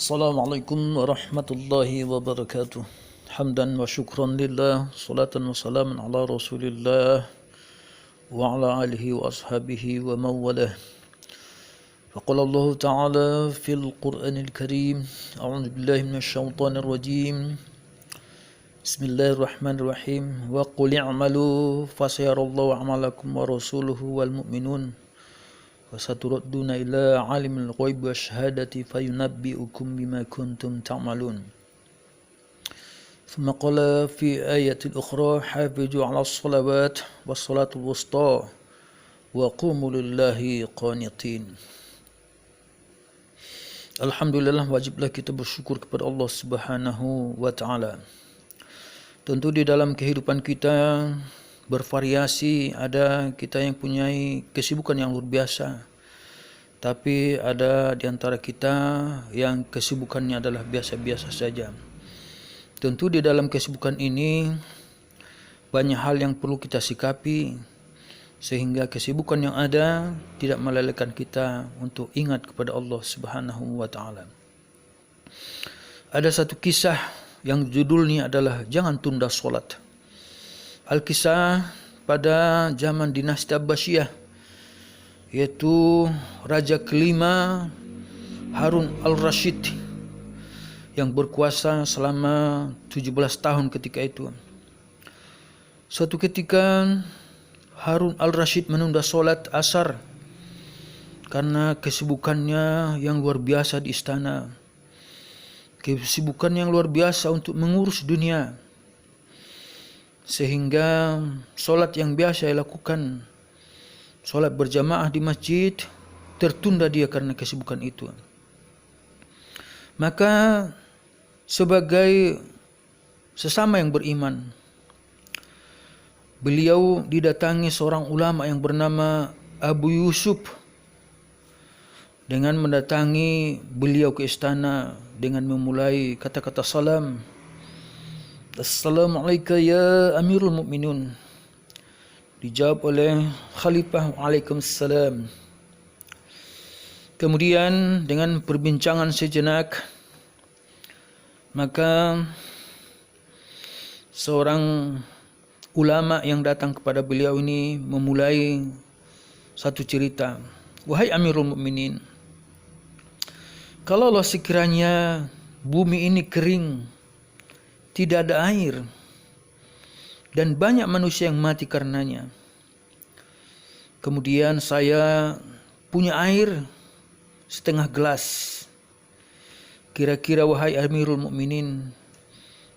Assalamualaikum warahmatullahi wabarakatuh. Hamdan wa syukran lillah, salatan wa salaman ala rasulillah wa ala alihi wa ashabihi wa mawalah. Faqala Allah Ta'ala fil Qur'anil Karim, a'udzu billahi minasy syaithanir rajim. Bismillahirrahmanirrahim. Wa qul i'malu fasayarallahu 'amalakum wa rasuluhu wal mu'minun. وَسَتُرَدُّونَ إِلَى عَالِمِ الْغَيْبِ وَالشَّهَادَةِ فَيُنَبِّئُكُم بِمَا كُنتُمْ تَعْمَلُونَ. ثم قال في آية أخرى حافظوا على الصلوات والصلاة الوسطى وقوموا لله قانتين. Alhamdulillah, wajiblah kita bersyukur kepada Allah Subhanahu wa Ta'ala. Tentu di dalam kehidupan kita bervariasi, ada kita yang punya kesibukan yang luar biasa, tapi ada di antara kita yang kesibukannya adalah biasa-biasa saja. Tentu di dalam kesibukan ini banyak hal yang perlu kita sikapi, sehingga kesibukan yang ada tidak melalaikan kita untuk ingat kepada Allah Subhanahu wa Ta'ala. Ada satu kisah yang judulnya adalah Jangan Tunda Solat. Al-Kisah pada zaman dinasti Abbasiyah, yaitu Raja kelima Harun al-Rashid yang berkuasa selama 17 tahun ketika itu. Suatu ketika Harun al-Rashid menunda solat asar karena kesibukannya yang luar biasa di istana, kesibukan yang luar biasa untuk mengurus dunia, sehingga solat yang biasa ia lakukan, solat berjamaah di masjid, tertunda dia karena kesibukan itu. Maka sebagai sesama yang beriman, beliau didatangi seorang ulama yang bernama Abu Yusuf dengan mendatangi beliau ke istana dengan memulai kata-kata salam. Assalamualaikum ya Amirul Mukminin. Dijawab oleh Khalifah, Waalaikumsalam. Kemudian dengan perbincangan sejenak, maka seorang ulama yang datang kepada beliau ini memulai satu cerita. Wahai Amirul Mukminin, kalaulah sekiranya bumi ini kering, tidak ada air, dan banyak manusia yang mati karenanya, kemudian saya punya air setengah gelas, kira-kira wahai Amirul Mukminin,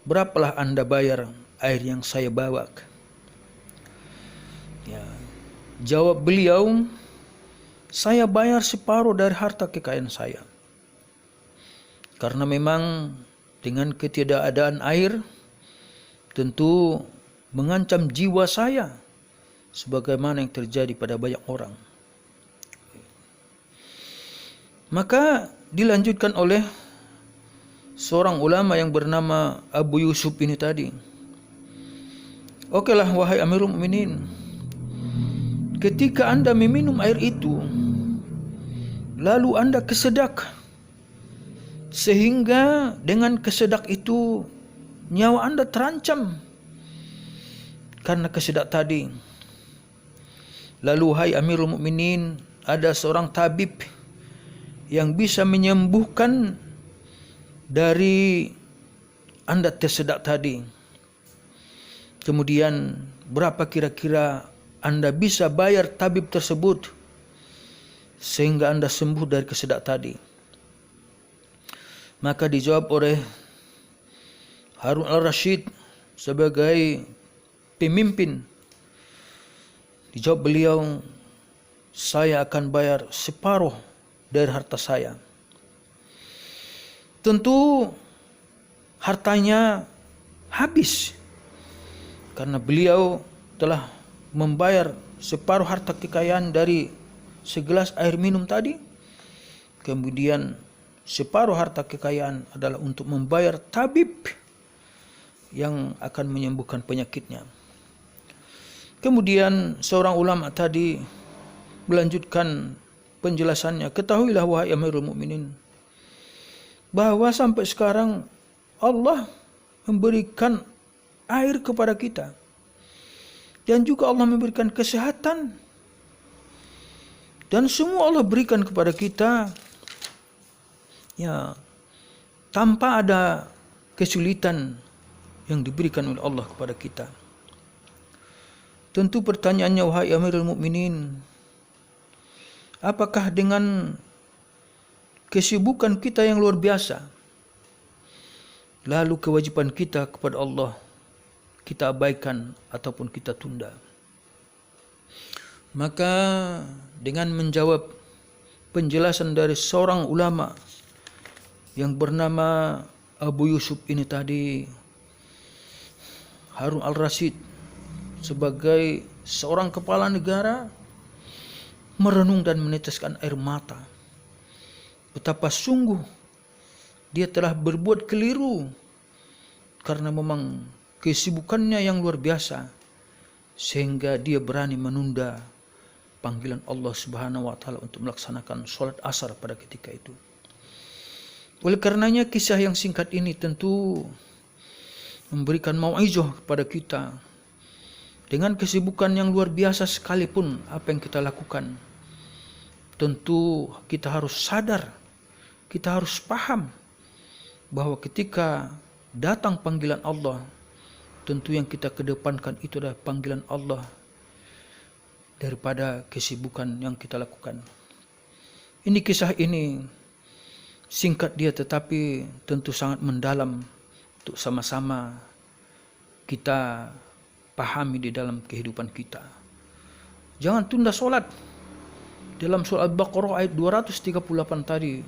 berapalah Anda bayar air yang saya bawa? Ya, jawab beliau, saya bayar separuh dari harta kekayaan saya, karena memang dengan ketiadaan air tentu mengancam jiwa saya, sebagaimana yang terjadi pada banyak orang. Maka dilanjutkan oleh seorang ulama yang bernama Abu Yusuf ini tadi. Okelah wahai Amirul Mukminin, ketika Anda meminum air itu, lalu Anda kesedak, sehingga dengan kesedak itu nyawa Anda terancam karena kesedak tadi. Lalu hai Amirul Mukminin, ada seorang tabib yang bisa menyembuhkan dari Anda tersedak tadi. Kemudian berapa kira-kira Anda bisa bayar tabib tersebut sehingga Anda sembuh dari kesedak tadi? Maka dijawab oleh Harun al-Rashid sebagai pemimpin. Dijawab beliau, saya akan bayar separuh dari harta saya. Tentu hartanya habis karena beliau telah membayar separuh harta kekayaan dari segelas air minum tadi. Kemudian separuh harta kekayaan adalah untuk membayar tabib yang akan menyembuhkan penyakitnya. Kemudian seorang ulama tadi melanjutkan penjelasannya. Ketahuilah wahai Amirul Mukminin, bahwa sampai sekarang Allah memberikan air kepada kita. Dan juga Allah memberikan kesehatan. Dan semua Allah berikan kepada kita. Ya, tanpa ada kesulitan yang diberikan oleh Allah kepada kita. Tentu pertanyaannya, wahai Amirul Mukminin, apakah dengan kesibukan kita yang luar biasa, lalu kewajiban kita kepada Allah kita abaikan ataupun kita tunda? Maka dengan menjawab penjelasan dari seorang ulama yang bernama Abu Yusuf ini tadi, Harun al-Rasyid, sebagai seorang kepala negara, merenung dan meneteskan air mata. Betapa sungguh dia telah berbuat keliru, karena memang kesibukannya yang luar biasa, sehingga dia berani menunda panggilan Allah Subhanahu wa taala untuk melaksanakan sholat asar pada ketika itu. Oleh karenanya kisah yang singkat ini tentu memberikan mau'izah kepada kita. Dengan kesibukan yang luar biasa sekalipun apa yang kita lakukan, tentu kita harus sadar, kita harus paham bahwa ketika datang panggilan Allah, tentu yang kita kedepankan itu adalah panggilan Allah daripada kesibukan yang kita lakukan. Ini kisah ini singkat dia, tetapi tentu sangat mendalam untuk sama-sama kita pahami di dalam kehidupan kita. Jangan tunda solat. Dalam surah Al-Baqarah ayat 238 tadi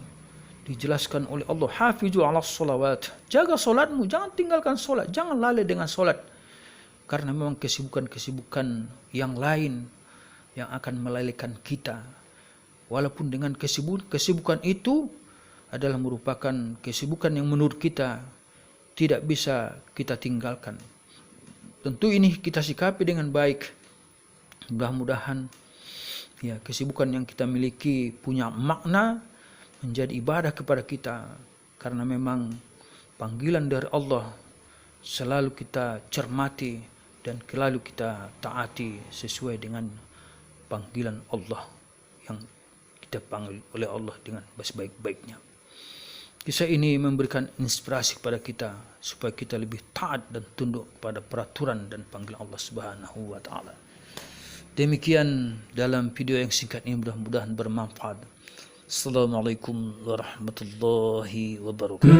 dijelaskan oleh Allah, hafizu 'alas shalawat. Jaga solatmu, jangan tinggalkan solat, jangan lalai dengan solat. Karena memang kesibukan-kesibukan yang lain yang akan melalaikan kita. Walaupun dengan kesibukan itu adalah merupakan kesibukan yang menurut kita tidak bisa kita tinggalkan. Tentu ini kita sikapi dengan baik. Mudah-mudahan ya kesibukan yang kita miliki punya makna, menjadi ibadah kepada kita, karena memang panggilan dari Allah selalu kita cermati dan selalu kita taati sesuai dengan panggilan Allah yang kita panggil oleh Allah dengan sebaik-baiknya. Kisah ini memberikan inspirasi kepada kita supaya kita lebih taat dan tunduk pada peraturan dan panggilan Allah Subhanahu wa taala. Demikian dalam video yang singkat ini, mudah-mudahan bermanfaat. Assalamualaikum warahmatullahi wabarakatuh.